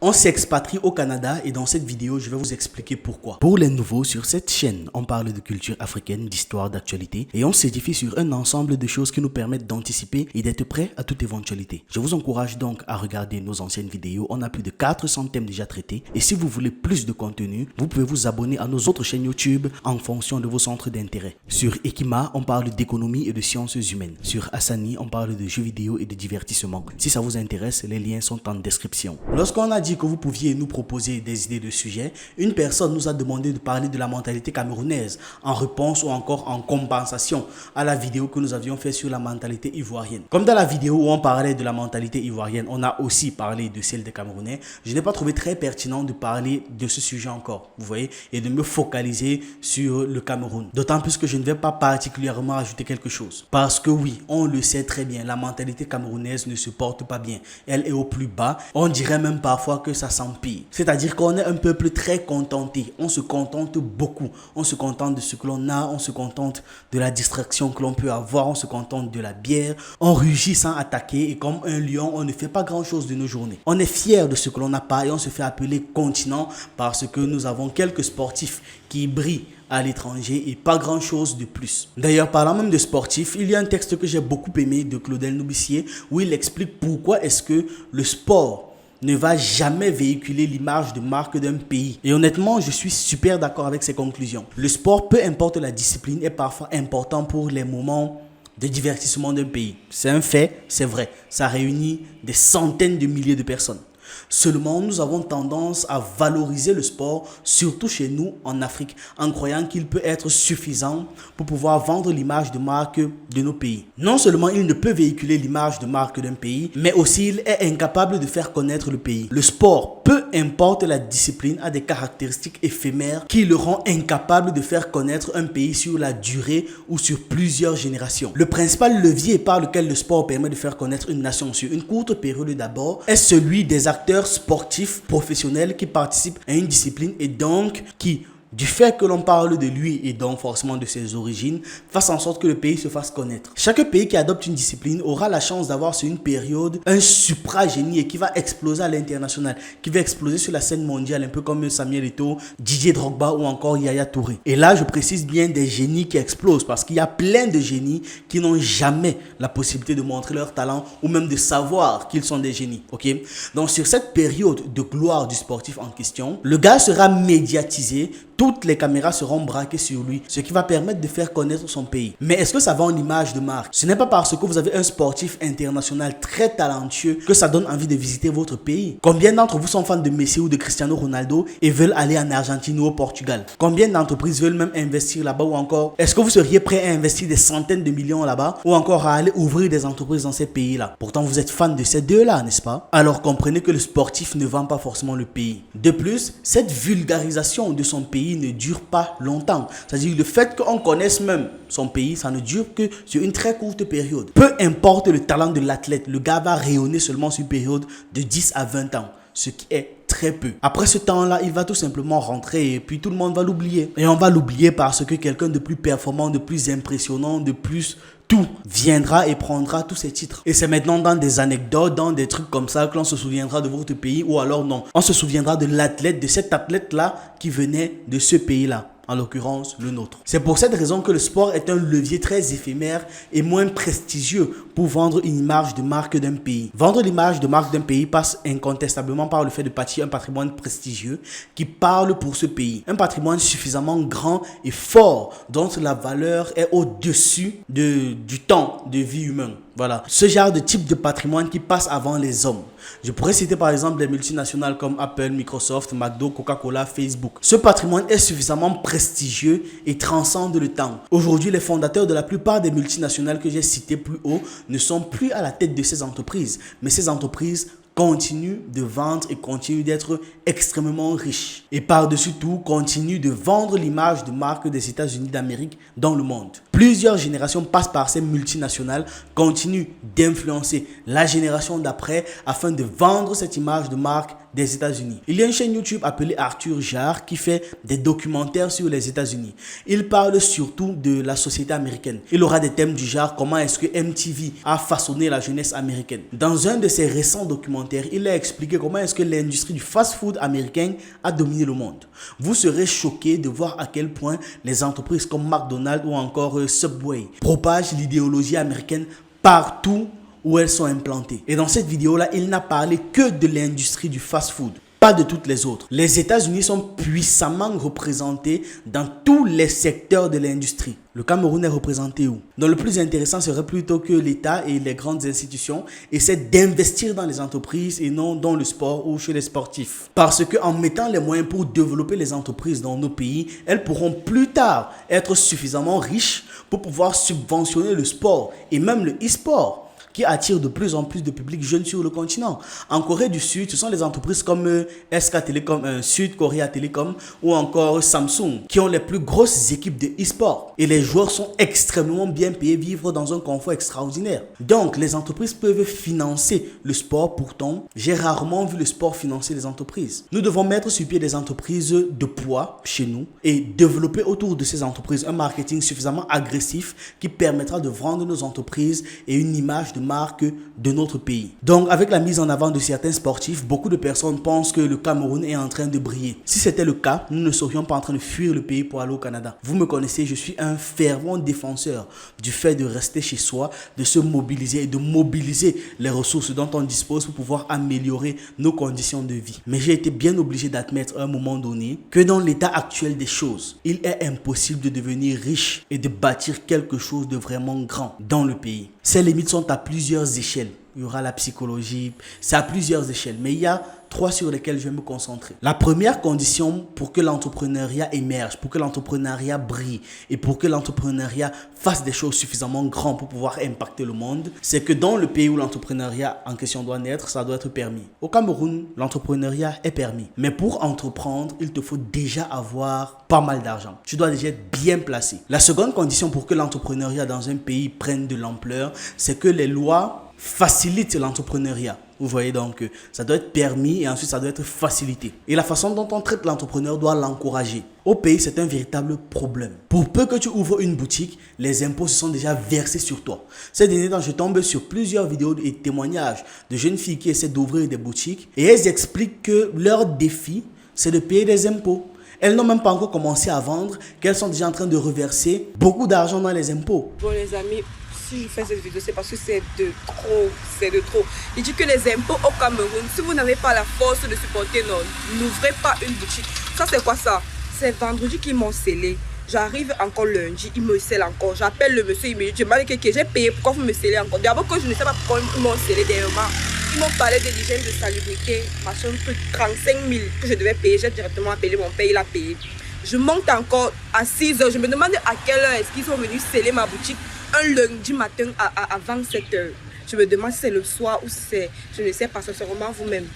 On s'expatrie au Canada et dans cette vidéo, je vais vous expliquer pourquoi. Pour les nouveaux, sur cette chaîne, on parle de culture africaine, d'histoire, d'actualité et on s'édifie sur un ensemble de choses qui nous permettent d'anticiper et d'être prêts à toute éventualité. Je vous encourage donc à regarder nos anciennes vidéos. On a plus de 400 thèmes déjà traités et si vous voulez plus de contenu, vous pouvez vous abonner à nos autres chaînes YouTube en fonction de vos centres d'intérêt. Sur Ekima, on parle d'économie et de sciences humaines. Sur Asani, on parle de jeux vidéo et de divertissement. Si ça vous intéresse, les liens sont en description. Lorsqu'on a dit que vous pouviez nous proposer des idées de sujets, une personne nous a demandé de parler de la mentalité camerounaise en réponse ou encore en compensation à la vidéo que nous avions fait sur la mentalité ivoirienne. Comme dans la vidéo où on parlait de la mentalité ivoirienne, on a aussi parlé de celle des Camerounais. Je n'ai pas trouvé très pertinent de parler de ce sujet encore, vous voyez, et de me focaliser sur le Cameroun. D'autant plus que je ne vais pas particulièrement ajouter quelque chose. Parce que oui, on le sait très bien, la mentalité camerounaise ne se porte pas bien. Elle est au plus bas. On dirait même parfois que ça s'empire. C'est-à-dire qu'on est un peuple très contenté. On se contente beaucoup. On se contente de ce que l'on a. On se contente de la distraction que l'on peut avoir. On se contente de la bière. On rugit sans attaquer et comme un lion, on ne fait pas grand-chose de nos journées. On est fier de ce que l'on n'a pas et on se fait appeler continent parce que nous avons quelques sportifs qui brillent à l'étranger et pas grand chose de plus. D'ailleurs, parlant même de sportifs, il y a un texte que j'ai beaucoup aimé de Claudel Noubissier où il explique pourquoi est-ce que le sport ne va jamais véhiculer l'image de marque d'un pays. Et honnêtement, je suis super d'accord avec ses conclusions. Le sport, peu importe la discipline, est parfois important pour les moments de divertissement d'un pays. C'est un fait, c'est vrai. Ça réunit des centaines de milliers de personnes. Seulement, nous avons tendance à valoriser le sport, surtout chez nous en Afrique, en croyant qu'il peut être suffisant pour pouvoir vendre l'image de marque de nos pays. Non seulement il ne peut véhiculer l'image de marque d'un pays, mais aussi il est incapable de faire connaître le pays. Le sport, peu importe la discipline, a des caractéristiques éphémères qui le rendent incapable de faire connaître un pays sur la durée ou sur plusieurs générations. Le principal levier par lequel le sport permet de faire connaître une nation sur une courte période d'abord est celui des acteurs sportifs professionnels qui participent à une discipline et donc qui, du fait que l'on parle de lui et donc forcément de ses origines, fasse en sorte que le pays se fasse connaître. Chaque pays qui adopte une discipline aura la chance d'avoir sur une période un supra-génie et qui va exploser à l'international, qui va exploser sur la scène mondiale, un peu comme Samuel Eto'o, Didier Drogba ou encore Yaya Touré. Et là, je précise bien des génies qui explosent parce qu'il y a plein de génies qui n'ont jamais la possibilité de montrer leur talent ou même de savoir qu'ils sont des génies. Ok? Donc sur cette période de gloire du sportif en question, le gars sera médiatisé. Toutes les caméras seront braquées sur lui, ce qui va permettre de faire connaître son pays. Mais est-ce que ça vend l'image de marque? Ce n'est pas parce que vous avez un sportif international très talentueux que ça donne envie de visiter votre pays. Combien d'entre vous sont fans de Messi ou de Cristiano Ronaldo et veulent aller en Argentine ou au Portugal? Combien d'entreprises veulent même investir là-bas ou encore est-ce que vous seriez prêt à investir des centaines de millions là-bas ou encore à aller ouvrir des entreprises dans ces pays-là? Pourtant, vous êtes fan de ces deux-là, n'est-ce pas? Alors comprenez que le sportif ne vend pas forcément le pays. De plus, cette vulgarisation de son pays ne dure pas longtemps. C'est-à-dire le fait qu'on connaisse même son pays, ça ne dure que sur une très courte période. Peu importe le talent de l'athlète, le gars va rayonner seulement sur une période de 10 à 20 ans, ce qui est très peu. Après ce temps-là, il va tout simplement rentrer et puis tout le monde va l'oublier. Et on va l'oublier parce que quelqu'un de plus performant, de plus impressionnant, de plus tout viendra et prendra tous ces titres. Et c'est maintenant dans des anecdotes, dans des trucs comme ça que l'on se souviendra de votre pays ou alors non. On se souviendra de l'athlète, de cet athlète-là qui venait de ce pays-là. En l'occurrence le nôtre. C'est pour cette raison que le sport est un levier très éphémère et moins prestigieux pour vendre une image de marque d'un pays. Vendre l'image de marque d'un pays passe incontestablement par le fait de bâtir un patrimoine prestigieux qui parle pour ce pays. Un patrimoine suffisamment grand et fort dont la valeur est au-dessus du temps de vie humain. Voilà, ce genre de type de patrimoine qui passe avant les hommes. Je pourrais citer par exemple des multinationales comme Apple, Microsoft, McDo, Coca-Cola, Facebook. Ce patrimoine est suffisamment prestigieux et transcende le temps. Aujourd'hui, les fondateurs de la plupart des multinationales que j'ai citées plus haut ne sont plus à la tête de ces entreprises, mais ces entreprises continue de vendre et continue d'être extrêmement riche. Et par-dessus tout, continue de vendre l'image de marque des États-Unis d'Amérique dans le monde. Plusieurs générations passent par ces multinationales, continuent d'influencer la génération d'après afin de vendre cette image de marque des États-Unis. Il y a une chaîne YouTube appelée Arthur Jarre qui fait des documentaires sur les États-Unis. Il parle surtout de la société américaine. Il aura des thèmes du genre comment est-ce que MTV a façonné la jeunesse américaine. Dans un de ses récents documentaires, il a expliqué comment est-ce que l'industrie du fast-food américain a dominé le monde. Vous serez choqués de voir à quel point les entreprises comme McDonald's ou encore Subway propagent l'idéologie américaine partout où elles sont implantées. Et dans cette vidéo-là, il n'a parlé que de l'industrie du fast-food, pas de toutes les autres. Les États-Unis sont puissamment représentés dans tous les secteurs de l'industrie. Le Cameroun est représenté où? Donc le plus intéressant serait plutôt que l'État et les grandes institutions essaient d'investir dans les entreprises et non dans le sport ou chez les sportifs. Parce qu'en mettant les moyens pour développer les entreprises dans nos pays, elles pourront plus tard être suffisamment riches pour pouvoir subventionner le sport et même le e-sport, qui attire de plus en plus de public jeune sur le continent. En Corée du Sud, ce sont les entreprises comme SK Telecom, Sud Korea Telecom ou encore Samsung qui ont les plus grosses équipes de e-sport. Et les joueurs sont extrêmement bien payés, vivre dans un confort extraordinaire. Donc, les entreprises peuvent financer le sport. Pourtant, j'ai rarement vu le sport financer les entreprises. Nous devons mettre sur pied des entreprises de poids chez nous et développer autour de ces entreprises un marketing suffisamment agressif qui permettra de vendre nos entreprises et une image de marque de notre pays. Donc, avec la mise en avant de certains sportifs, beaucoup de personnes pensent que le Cameroun est en train de briller. Si c'était le cas, nous ne serions pas en train de fuir le pays pour aller au Canada. Vous me connaissez, je suis un fervent défenseur du fait de rester chez soi, de se mobiliser et de mobiliser les ressources dont on dispose pour pouvoir améliorer nos conditions de vie. Mais j'ai été bien obligé d'admettre à un moment donné que dans l'état actuel des choses, il est impossible de devenir riche et de bâtir quelque chose de vraiment grand dans le pays. Ces limites sont à plusieurs échelles. Il y aura la psychologie, c'est à plusieurs échelles, mais il y a 3 sur lesquelles je vais me concentrer. La première condition pour que l'entrepreneuriat émerge, pour que l'entrepreneuriat brille et pour que l'entrepreneuriat fasse des choses suffisamment grandes pour pouvoir impacter le monde, c'est que dans le pays où l'entrepreneuriat en question doit naître, ça doit être permis. Au Cameroun, l'entrepreneuriat est permis. Mais pour entreprendre, il te faut déjà avoir pas mal d'argent. Tu dois déjà être bien placé. La seconde condition pour que l'entrepreneuriat dans un pays prenne de l'ampleur, c'est que les lois facilitent l'entrepreneuriat. Vous voyez donc, ça doit être permis et ensuite ça doit être facilité. Et la façon dont on traite l'entrepreneur doit l'encourager. Au pays, c'est un véritable problème. Pour peu que tu ouvres une boutique, les impôts se sont déjà versés sur toi. Ces derniers temps, je tombe sur plusieurs vidéos et témoignages de jeunes filles qui essaient d'ouvrir des boutiques et elles expliquent que leur défi, c'est de payer des impôts. Elles n'ont même pas encore commencé à vendre, qu'elles sont déjà en train de reverser beaucoup d'argent dans les impôts. Bon les amis, si je fais cette vidéo, c'est parce que c'est de trop. Il dit que les impôts au Cameroun, si vous n'avez pas la force de supporter, non, n'ouvrez pas une boutique. Ça c'est quoi ça? C'est vendredi qu'ils m'ont scellé. J'arrive encore lundi, ils me scellent encore. J'appelle le monsieur, il me dit, je m'en dis que j'ai payé, pourquoi vous me scellez encore? D'abord que je ne sais pas pourquoi ils m'ont scellé dernièrement. Ils m'ont parlé de l'hygiène de salubrité, machin, truc, 35 000 que je devais payer. J'ai directement appelé mon père, il a payé. Je monte encore à 6 h. Je me demande à quelle heure est-ce qu'ils sont venus sceller ma boutique un lundi matin avant 7 h. Je me demande si c'est le soir ou si c'est... Je ne sais pas, sincèrement vous-même.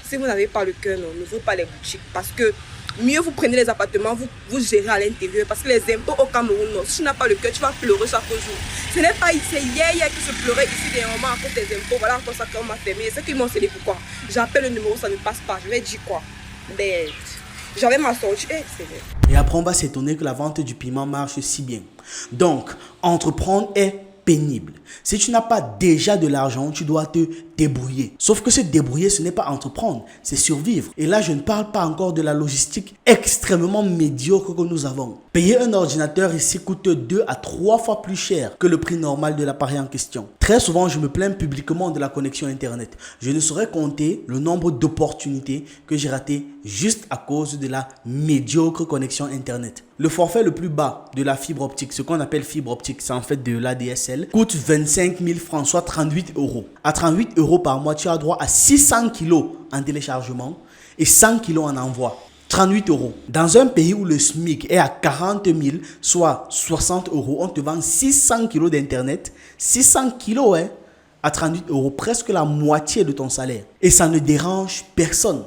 Si vous n'avez pas le cœur, non, n'ouvrez pas les boutiques. Parce que mieux vous prenez les appartements, vous gérez à l'intérieur. Parce que les impôts au Cameroun, non, si tu n'as pas le cœur, tu vas pleurer chaque jour. Ce n'est pas ici, hier qui se pleurait ici dernièrement à cause des impôts. Voilà encore ça qu'on m'a fermé. C'est qu'ils m'ont scellé pourquoi? J'appelle le numéro, ça ne passe pas. Je vais dire quoi? Bête. J'avais ma sortie. C'est vrai. Et après, on va s'étonner que la vente du piment marche si bien. Donc, entreprendre est pénible. Si tu n'as pas déjà de l'argent, tu dois te débrouiller. Sauf que se débrouiller, ce n'est pas entreprendre, c'est survivre. Et là, je ne parle pas encore de la logistique extrêmement médiocre que nous avons. Payer un ordinateur ici coûte 2 à 3 fois plus cher que le prix normal de l'appareil en question. Très souvent, je me plains publiquement de la connexion Internet. Je ne saurais compter le nombre d'opportunités que j'ai ratées juste à cause de la médiocre connexion Internet. Le forfait le plus bas de la fibre optique, ce qu'on appelle fibre optique, c'est en fait de l'ADSL, coûte 25 000 francs, soit 38 €. À 38 € par mois, tu as droit à 600 kilos en téléchargement et 100 kilos en envoi. 38 €. Dans un pays où le SMIC est à 40 000, soit 60 €, on te vend 600 kilos d'internet. 600 kilos, hein, à 38 €, presque la moitié de ton salaire. Et ça ne dérange personne.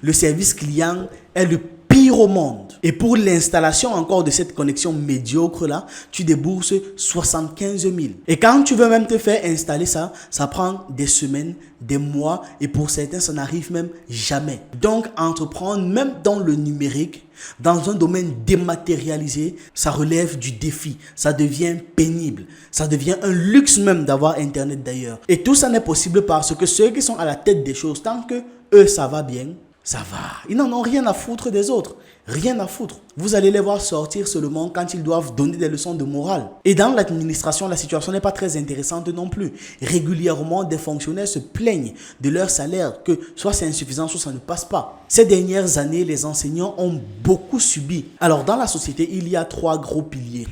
Le service client est le pire pire au monde. Et pour l'installation encore de cette connexion médiocre-là, tu débourses 75 000. Et quand tu veux même te faire installer ça, ça prend des semaines, des mois, et pour certains, ça n'arrive même jamais. Donc, entreprendre, même dans le numérique, dans un domaine dématérialisé, ça relève du défi. Ça devient pénible. Ça devient un luxe même d'avoir Internet d'ailleurs. Et tout ça n'est possible parce que ceux qui sont à la tête des choses, tant que eux, ça va bien, ça va. Ils n'en ont rien à foutre des autres. Rien à foutre. Vous allez les voir sortir seulement quand ils doivent donner des leçons de morale. Et dans l'administration, la situation n'est pas très intéressante non plus. Régulièrement, des fonctionnaires se plaignent de leur salaire, que soit c'est insuffisant, soit ça ne passe pas. Ces dernières années, les enseignants ont beaucoup subi. Alors, dans la société, il y a 3 gros piliers.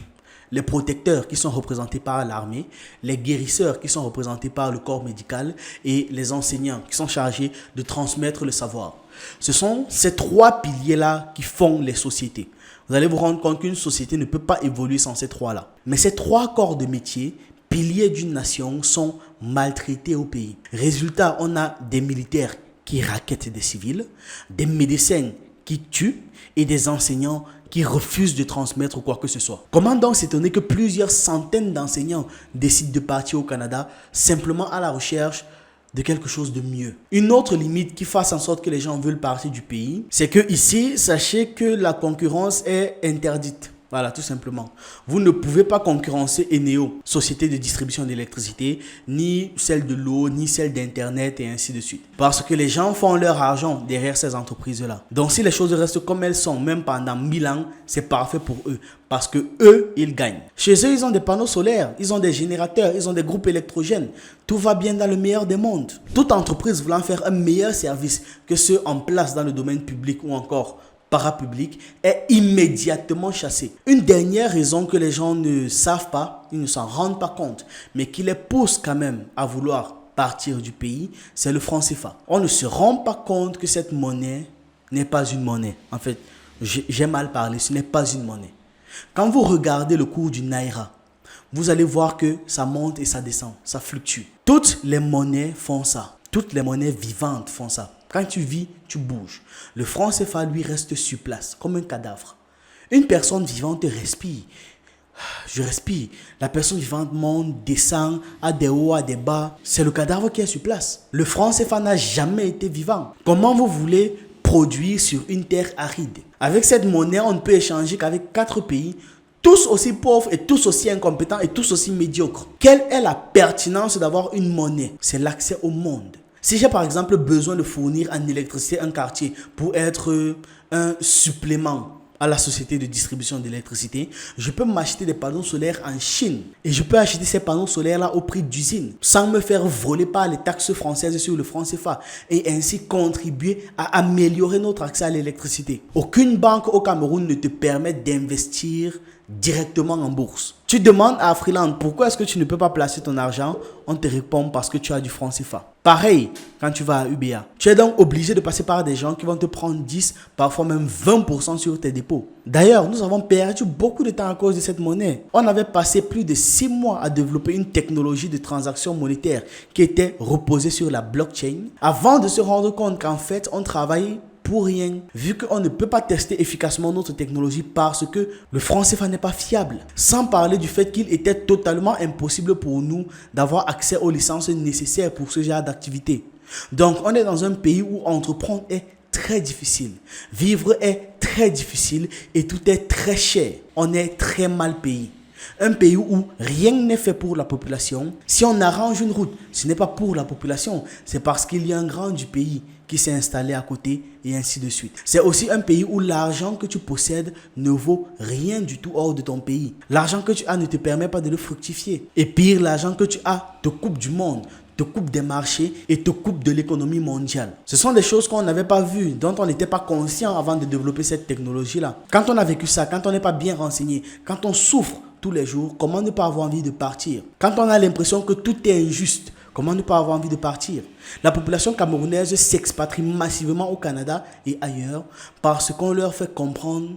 Les protecteurs qui sont représentés par l'armée, les guérisseurs qui sont représentés par le corps médical et les enseignants qui sont chargés de transmettre le savoir. Ce sont ces 3 piliers-là qui font les sociétés. Vous allez vous rendre compte qu'une société ne peut pas évoluer sans ces 3-là. Mais ces 3 corps de métier, piliers d'une nation, sont maltraités au pays. Résultat, on a des militaires qui rackettent des civils, des médecins qui tuent et des enseignants qui refusent de transmettre quoi que ce soit. Comment donc s'étonner que plusieurs centaines d'enseignants décident de partir au Canada simplement à la recherche de quelque chose de mieux? Une autre limite qui fasse en sorte que les gens veulent partir du pays, c'est que ici, sachez que la concurrence est interdite. Voilà, tout simplement. Vous ne pouvez pas concurrencer Eneo, société de distribution d'électricité, ni celle de l'eau, ni celle d'Internet et ainsi de suite. Parce que les gens font leur argent derrière ces entreprises-là. Donc si les choses restent comme elles sont, même pendant 1000 ans, c'est parfait pour eux. Parce que eux, ils gagnent. Chez eux, ils ont des panneaux solaires, ils ont des générateurs, ils ont des groupes électrogènes. Tout va bien dans le meilleur des mondes. Toute entreprise voulant faire un meilleur service que ceux en place dans le domaine public ou encore parapublic est immédiatement chassé. Une dernière raison que les gens ne savent pas, ils ne s'en rendent pas compte, mais qui les pousse quand même à vouloir partir du pays, c'est le franc CFA. On ne se rend pas compte que cette monnaie n'est pas une monnaie. En fait, j'ai mal parlé, ce n'est pas une monnaie. Quand vous regardez le cours du Naira, vous allez voir que ça monte et ça descend, ça fluctue. Toutes les monnaies font ça. Toutes les monnaies vivantes font ça. Quand tu vis, tu bouges. Le franc CFA, lui, reste sur place, comme un cadavre. Une personne vivante respire. Je respire. La personne vivante monte, descend, a des hauts, a des bas. C'est le cadavre qui est sur place. Le franc CFA n'a jamais été vivant. Comment vous voulez produire sur une terre aride? Avec cette monnaie, on ne peut échanger qu'avec 4 pays, tous aussi pauvres et tous aussi incompétents et tous aussi médiocres. Quelle est la pertinence d'avoir une monnaie? C'est l'accès au monde. Si j'ai par exemple besoin de fournir en électricité un quartier pour être un supplément à la société de distribution d'électricité, je peux m'acheter des panneaux solaires en Chine. Et je peux acheter ces panneaux solaires-là au prix d'usine, sans me faire voler par les taxes françaises sur le franc CFA, et ainsi contribuer à améliorer notre accès à l'électricité. Aucune banque au Cameroun ne te permet d'investir directement en bourse. Tu demandes à Freeland pourquoi est-ce que tu ne peux pas placer ton argent, on te répond parce que tu as du franc CFA. Pareil quand tu vas à UBA. Tu es donc obligé de passer par des gens qui vont te prendre 10, parfois même 20% sur tes dépôts. D'ailleurs, nous avons perdu beaucoup de temps à cause de cette monnaie. On avait passé plus de 6 mois à développer une technologie de transaction monétaire qui était reposée sur la blockchain avant de se rendre compte qu'en fait, on travaille pour rien, vu qu'on ne peut pas tester efficacement notre technologie parce que le franc CFA n'est pas fiable. Sans parler du fait qu'il était totalement impossible pour nous d'avoir accès aux licences nécessaires pour ce genre d'activité. Donc, on est dans un pays où entreprendre est très difficile. Vivre est très difficile et tout est très cher. On est très mal payé. Un pays où rien n'est fait pour la population. Si on arrange une route, ce n'est pas pour la population, c'est parce qu'il y a un grand du pays qui s'est installé à côté et ainsi de suite. C'est aussi un pays où l'argent que tu possèdes ne vaut rien du tout hors de ton pays. L'argent que tu as ne te permet pas de le fructifier. Et pire, l'argent que tu as te coupe du monde, te coupe des marchés et te coupe de l'économie mondiale. Ce sont des choses qu'on n'avait pas vues, dont on n'était pas conscient avant de développer cette technologie-là. Quand on a vécu ça, quand on n'est pas bien renseigné, quand on souffre tous les jours, comment ne pas avoir envie de partir? Quand on a l'impression que tout est injuste, comment ne pas avoir envie de partir? La population camerounaise s'expatrie massivement au Canada et ailleurs parce qu'on leur fait comprendre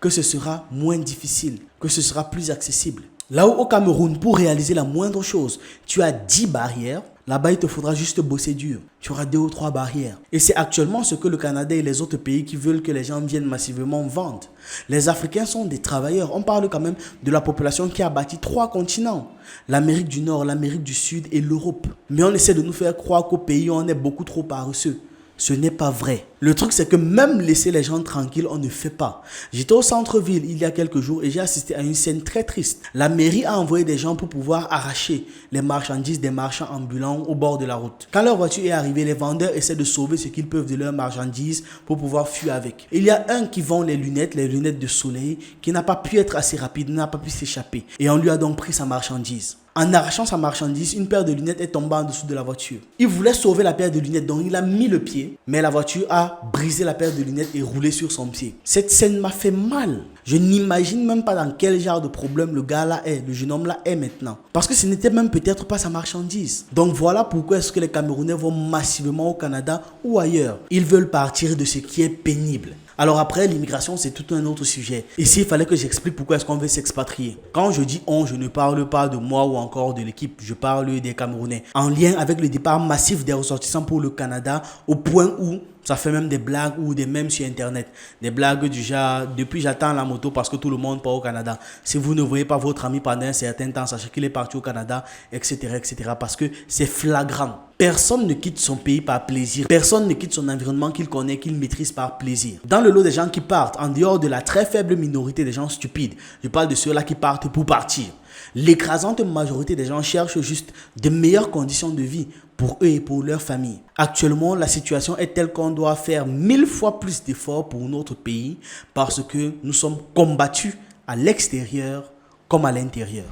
que ce sera moins difficile, que ce sera plus accessible. Là où au Cameroun, pour réaliser la moindre chose, tu as 10 barrières, Là-bas, il te faudra juste bosser dur. Tu auras 2 ou 3 barrières. Et c'est actuellement ce que le Canada et les autres pays qui veulent que les gens viennent massivement vendent. Les Africains sont des travailleurs. On parle quand même de la population qui a bâti 3 continents. L'Amérique du Nord, l'Amérique du Sud et l'Europe. Mais on essaie de nous faire croire qu'au pays, on est beaucoup trop paresseux. Ce n'est pas vrai. Le truc, c'est que même laisser les gens tranquilles, on ne fait pas. J'étais au centre-ville il y a quelques jours et j'ai assisté à une scène très triste. La mairie a envoyé des gens pour pouvoir arracher les marchandises des marchands ambulants au bord de la route. Quand leur voiture est arrivée, les vendeurs essaient de sauver ce qu'ils peuvent de leurs marchandises pour pouvoir fuir avec. Il y a un qui vend les lunettes de soleil, qui n'a pas pu être assez rapide, n'a pas pu s'échapper. Et on lui a donc pris sa marchandise. En arrachant sa marchandise, une paire de lunettes est tombée en dessous de la voiture. Il voulait sauver la paire de lunettes, donc il a mis le pied, mais la voiture a brisé la paire de lunettes et roulé sur son pied. Cette scène m'a fait mal. Je n'imagine même pas dans quel genre de problème le gars là est, le jeune homme là est maintenant. Parce que ce n'était même peut-être pas sa marchandise. Donc voilà pourquoi est-ce que les Camerounais vont massivement au Canada ou ailleurs. Ils veulent partir de ce qui est pénible. Alors après, l'immigration, c'est tout un autre sujet. Ici, il fallait que j'explique pourquoi est-ce qu'on veut s'expatrier. Quand je dis on, je ne parle pas de moi ou encore de l'équipe. Je parle des Camerounais. En lien avec le départ massif des ressortissants pour le Canada, au point où ça fait même des blagues ou des mèmes sur Internet. Des blagues du genre, depuis j'attends la moto parce que tout le monde part au Canada. Si vous ne voyez pas votre ami pendant un certain temps, sachez qu'il est parti au Canada, etc., etc. Parce que c'est flagrant. Personne ne quitte son pays par plaisir. Personne ne quitte son environnement qu'il connaît, qu'il maîtrise par plaisir. Dans le lot des gens qui partent, en dehors de la très faible minorité des gens stupides, je parle de ceux-là qui partent pour partir. L'écrasante majorité des gens cherchent juste de meilleures conditions de vie pour eux et pour leur famille. Actuellement, la situation est telle qu'on doit faire 1000 fois plus d'efforts pour notre pays parce que nous sommes combattus à l'extérieur comme à l'intérieur.